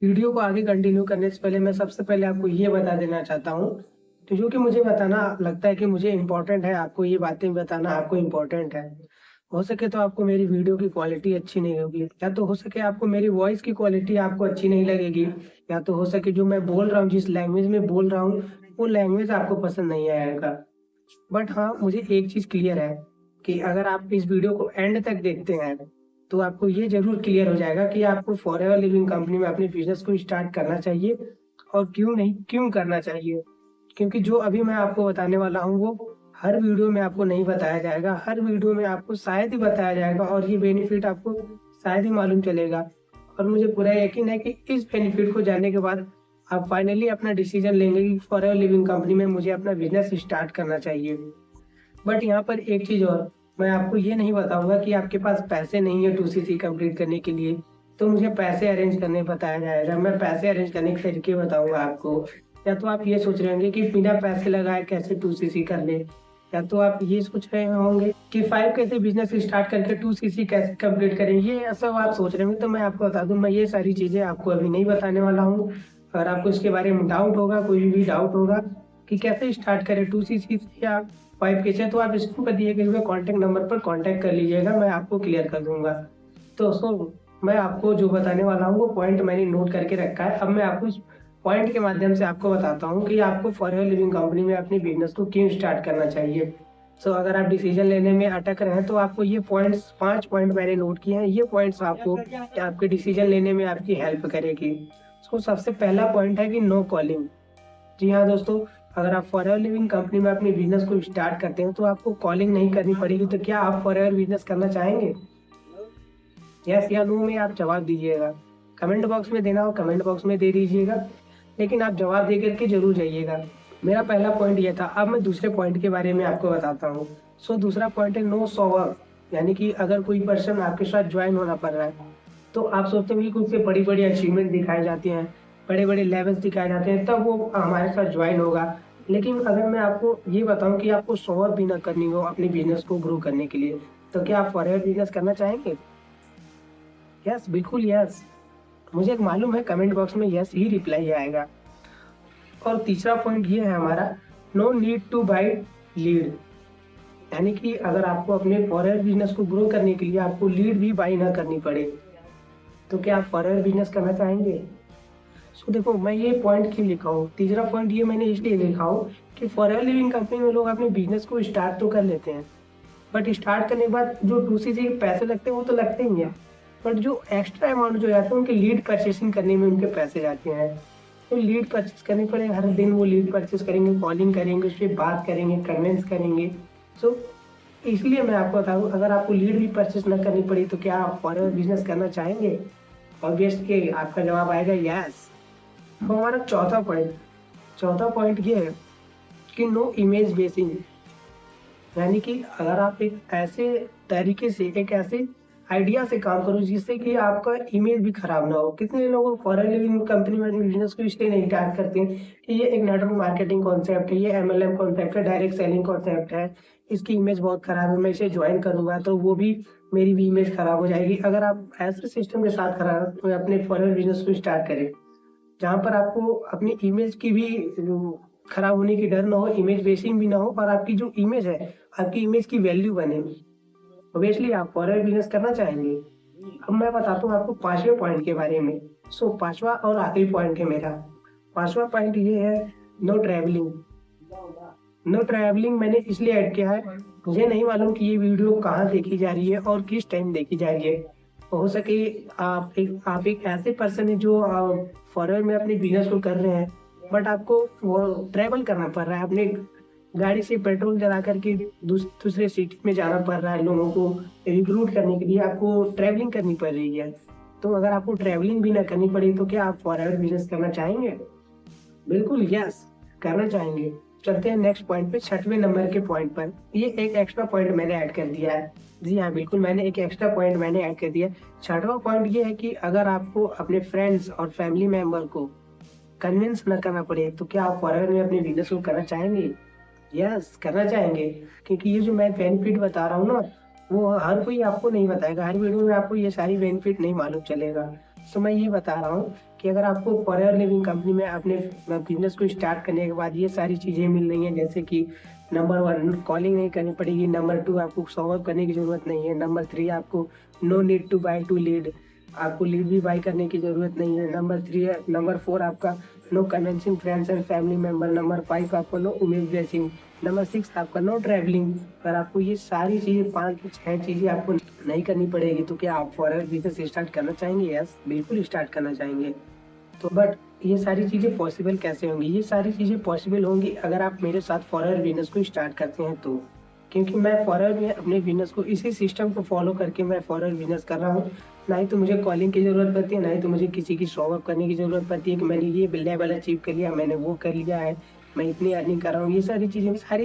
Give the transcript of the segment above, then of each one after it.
Video को आगे continue करने से पहले मैं सबसे पहले आपको ये बता देना चाहता हूँ, तो जो कि मुझे बताना लगता है कि मुझे इम्पोर्टेंट है, आपको ये बातें बताना आपको इम्पोर्टेंट है। हो सके तो आपको मेरी वीडियो की क्वालिटी अच्छी नहीं होगी, या तो हो सके आपको मेरी वॉइस की क्वालिटी आपको अच्छी नहीं लगेगी, या तो हो सके जो मैं बोल रहा हूँ, जिस लैंग्वेज में बोल रहा हूँ, वो लैंग्वेज आपको पसंद नहीं आएगा। बट हाँ, मुझे एक चीज़ क्लियर है कि अगर आप इस वीडियो को एंड तक देखते हैं, तो आपको ये ज़रूर क्लियर हो जाएगा कि आपको फॉरएवर लिविंग कंपनी में अपने बिज़नेस को स्टार्ट करना चाहिए और क्यों नहीं, क्यों करना चाहिए। क्योंकि जो अभी मैं आपको बताने वाला हूँ, वो हर वीडियो में आपको नहीं बताया जाएगा, हर वीडियो में आपको शायद ही बताया जाएगा और ये बेनिफिट आपको शायद ही मालूम चलेगा। और मुझे पूरा यकीन है कि इस बेनिफिट को जानने के बाद आप फाइनली अपना डिसीजन लेंगे कि फॉरएवर लिविंग कंपनी में मुझे अपना बिज़नेस स्टार्ट करना चाहिए। बट यहाँ पर एक चीज़ और, मैं आपको ये नहीं बताऊँगा कि आपके पास पैसे नहीं है 2सीसी कंप्लीट करने के लिए, तो मुझे पैसे अरेंज करने बताया जाएगा। मैं पैसे अरेंज करने के तरीके बताऊँगा आपको। या तो आप ये सोच रहे होंगे कि बिना पैसे लगाए कैसे 2सीसी कर लें, या तो आप ये सोच रहे होंगे कि 5 कैसे बिज़नेस स्टार्ट करके 2सीसी कैसे कंप्लीट करें, ये सब आप सोच रहे होंगे। तो मैं आपको बता दूँ, मैं ये सारी चीज़ें आपको अभी नहीं बताने वाला हूँ। अगर आपको इसके बारे में डाउट होगा, कोई भी डाउट होगा कि कैसे स्टार्ट करें 2सीसी से या 5 के से, तो आप स्क्रीन पर दिए गए हुए कॉन्टैक्ट नंबर पर कॉन्टैक्ट कर लीजिएगा, मैं आपको क्लियर कर दूँगा। तो दोस्तों, मैं आपको जो बताने वाला हूँ, वो पॉइंट मैंने नोट करके रखा है। अब मैं आपको इस पॉइंट के माध्यम से आपको बताता हूँ कि आपको फॉरएवर लिविंग कंपनी में अपने बिज़नेस को क्यों स्टार्ट करना चाहिए। सो अगर आप डिसीज़न लेने में अटक रहे हैं, तो आपको ये पॉइंट्स 5 पॉइंट मैंने नोट किए हैं, ये पॉइंट्स आपको आपके डिसीज़न लेने में आपकी हेल्प करेगी। सो सबसे पहला पॉइंट है कि नो कॉलिंग। जी हाँ दोस्तों, अगर आप फॉरएवर लिविंग कंपनी में अपने बिज़नेस को स्टार्ट करते हैं, तो आपको कॉलिंग नहीं करनी पड़ेगी। तो क्या आप फॉरएवर बिज़नेस करना चाहेंगे? यस या नो में आप जवाब दीजिएगा। कमेंट बॉक्स में देना हो, कमेंट बॉक्स में दे दीजिएगा, लेकिन आप जवाब दे कर के ज़रूर जाइएगा। मेरा पहला पॉइंट ये था, अब मैं दूसरे पॉइंट के बारे में आपको बताता हूँ। सो दूसरा पॉइंट है नो शो ऑफ, यानी कि अगर कोई पर्सन आपके साथ जॉइन होना पड़ रहा है, तो आप सोचते होंगे कि उससे बड़ी-बड़ी अचीवमेंट दिखाई जाती हैं, बड़े-बड़े लेवल्स दिखाए जाते हैं, तब वो हमारे साथ जॉइन होगा। लेकिन अगर मैं आपको ये बताऊँ कि आपको शो ऑफ भी ना करनी हो अपने बिज़नेस को ग्रो करने के लिए, तो क्या आप फॉरएवर बिज़नेस करना चाहेंगे? यस, बिल्कुल यस। मुझे मालूम है कमेंट बॉक्स में यस ही रिप्लाई आएगा। और तीसरा पॉइंट ये है हमारा, no need to buy lead, यानी कि अगर आपको अपने फॉरएवर बिज़नेस को ग्रो करने के लिए आपको लीड भी बाय ना करनी पड़े, तो क्या आप फॉरएवर बिज़नेस करना चाहेंगे? सो देखो, मैं ये पॉइंट क्यों लिखा हूँ, तीसरा पॉइंट ये मैंने इसलिए लिखा हूँ कि फॉरएवर लिविंग कंपनी में लोग अपने बिज़नेस को स्टार्ट तो कर लेते हैं, बट स्टार्ट करने के बाद जो 2सीसी के पैसे लगते हैं वो तो लगते ही हैं। बट जो एक्स्ट्रा अमाउंट जो जाते हैं उनके लीड परचेसिंग करने में उनके पैसे जाते हैं। तो लीड परचेस करने पड़े, हर दिन वो लीड परचेस करेंगे, कॉलिंग करेंगे, उस पे बात करेंगे, कन्विंस करेंगे। सो इसलिए मैं आपको बता दूँ, अगर आपको लीड भी परचेस ना करनी पड़ी, तो क्या आप फॉरएवर बिज़नेस करना चाहेंगे? ऑब्वियसली आपका जवाब आएगा यस। अब हमारा चौथा पॉइंट ये है कि नो इमेज बेसिंग, यानी कि अगर आप एक ऐसे तरीके से, एक ऐसे आइडिया से काम करो जिससे कि आपका इमेज भी खराब ना हो। कितने लोग फॉरेन लिविंग कंपनी में बिजनेस को इसलिए नहीं स्टार्ट करते हैं कि ये एक नेटवर्क मार्केटिंग कॉन्सेप्ट है, ये एमएलएम कॉन्सेप्ट है, डायरेक्ट सेलिंग कॉन्सेप्ट है, इसकी इमेज बहुत खराब है, मैं इसे ज्वाइन करूंगा तो वो भी, मेरी भी इमेज खराब हो जाएगी। अगर आप ऐसे सिस्टम के साथ खराब अपने फॉरेन बिजनेस को स्टार्ट करें जहाँ पर आपको अपनी इमेज की भी खराब होने की डर ना हो, इमेज बेसिंग भी ना हो, और आपकी जो इमेज है, आपकी इमेज की वैल्यू बने, ऑब्वियसली आप फॉरेन बिजनेस करना चाहेंगे। अब मैं बताता हूँ आपको पांचवें पॉइंट के बारे में। सो पांचवा और आखिरी पॉइंट है मेरा। पांचवा पॉइंट ये है, नो ट्रैवलिंग। नो ट्रैवलिंग मैंने इसलिए ऐड किया है, मुझे नहीं मालूम कि ये वीडियो कहाँ देखी जा रही है और किस टाइम देखी जा रही है। हो सके आप एक ऐसे पर्सन है जो फॉरेन में अपने बिजनेस को कर रहे हैं, बट आपको वो ट्रैवल करना पड़ रहा है, अपने गाड़ी से पेट्रोल डला करके दूसरे सिटी में जाना पड़ रहा है, लोगों को रिक्रूट करने के लिए आपको ट्रैवलिंग करनी पड़ रही है। तो अगर आपको ट्रैवलिंग भी ना करनी पड़ी, तो क्या आप फॉरेन बिजनेस करना चाहेंगे? बिल्कुल यस, करना चाहेंगे। चलते हैं नेक्स्ट पॉइंट पे, छठवें नंबर के पॉइंट पर। ये एक एक्स्ट्रा पॉइंट मैंने ऐड कर दिया है। जी हाँ, बिल्कुल मैंने एक एक्स्ट्रा पॉइंट मैंने ऐड कर दिया है। छठवां पॉइंट ये है कि अगर आपको अपने फ्रेंड्स और फैमिली मेंबर को कन्विंस ना करना पड़े, तो क्या आप फॉरेन में अपने बिजनेस को करना चाहेंगे? यस, करना चाहेंगे, क्योंकि ये जो मैं बेनिफिट बता रहा हूँ ना, वो हर कोई आपको नहीं बताएगा, हर वीडियो में आपको ये सारी बेनिफिट नहीं मालूम चलेगा। सो मैं ये बता रहा हूँ कि अगर आपको फॉरएवर लिविंग कंपनी में अपने बिजनेस को स्टार्ट करने के बाद ये सारी चीज़ें मिल रही हैं, जैसे कि नंबर 1 कॉलिंग नहीं करनी पड़ेगी, नंबर 2 आपको फॉलो अप करने की ज़रूरत नहीं है, नंबर 3 आपको no need to buy to lead, आपको लीड भी बाय करने की ज़रूरत नहीं है, नंबर 4 आपका no convincing friends and family member, number 5 आपको नो इमेज ब्लेसिंग, नंबर 6 आपका नो ट्रैवलिंग। अगर आपको ये सारी चीज़ें 5 से 6 चीज़ें आपको नहीं करनी पड़ेगी तो क्या आप फॉरएवर बिजनेस स्टार्ट करना चाहेंगे? यस, बिल्कुल स्टार्ट करना चाहेंगे। तो बट ये सारी चीज़ें पॉसिबल कैसे होंगी? ये सारी चीज़ें पॉसिबल होंगी अगर आप मेरे साथ फॉरएवर बिजनेस को स्टार्ट करते हैं तो। क्योंकि मैं फॉरएवर में अपने बिजनेस को इसी सिस्टम को फॉलो करके मैं फॉरएवर बिजनेस कर रहा हूँ। ना ही तो मुझे कॉलिंग की ज़रूरत पड़ती है, ना ही तो मुझे किसी की शो ऑफ करने की ज़रूरत पड़ती है कि मैंने ये लेवल अचीव कर लिया, मैंने वो कर लिया है, मैं इतनी अर्निंग कर रहा हूँ। ये सारी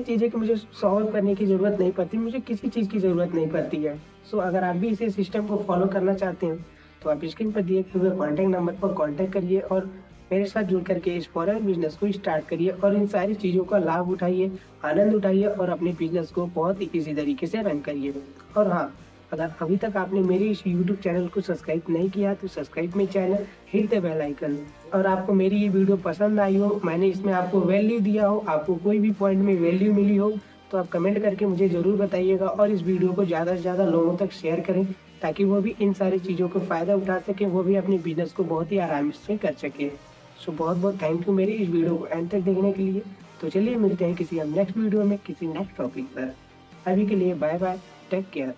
चीज़ें कि मुझे शो ऑफ करने की ज़रूरत नहीं पड़ती, मुझे किसी चीज़ की ज़रूरत नहीं पड़ती है। सो अगर आप भी इसी सिस्टम को फॉलो करना चाहते हैं तो आप स्क्रीन पर दिए गए कॉन्टैक्ट नंबर पर कॉन्टैक्ट करिए और मेरे साथ जुड़ करके इस फॉरएवर बिजनेस को स्टार्ट करिए और इन सारी चीज़ों का लाभ उठाइए, आनंद उठाइए और अपने बिजनेस को बहुत ही ईज़ी तरीके से रन करिए। और हाँ, अगर अभी तक आपने मेरे इस यूट्यूब चैनल को सब्सक्राइब नहीं किया तो subscribe my channel, hit the bell icon. और आपको मेरी ये वीडियो पसंद आई हो, मैंने इसमें आपको वैल्यू दिया हो, आपको कोई भी पॉइंट में वैल्यू मिली हो, तो आप कमेंट करके मुझे ज़रूर बताइएगा और इस वीडियो को ज़्यादा से ज़्यादा लोगों तक शेयर करें ताकि वो भी इन सारी चीज़ों को फ़ायदा उठा सकें, वो भी अपने बिजनेस को बहुत ही आराम से कर सकें। सो बहुत बहुत थैंक यू मेरी इस वीडियो को एंड तक देखने के लिए। तो चलिए मिलते हैं किसी नेक्स्ट वीडियो में किसी नेक्स्ट टॉपिक पर। अभी के लिए बाय बाय, टेक केयर।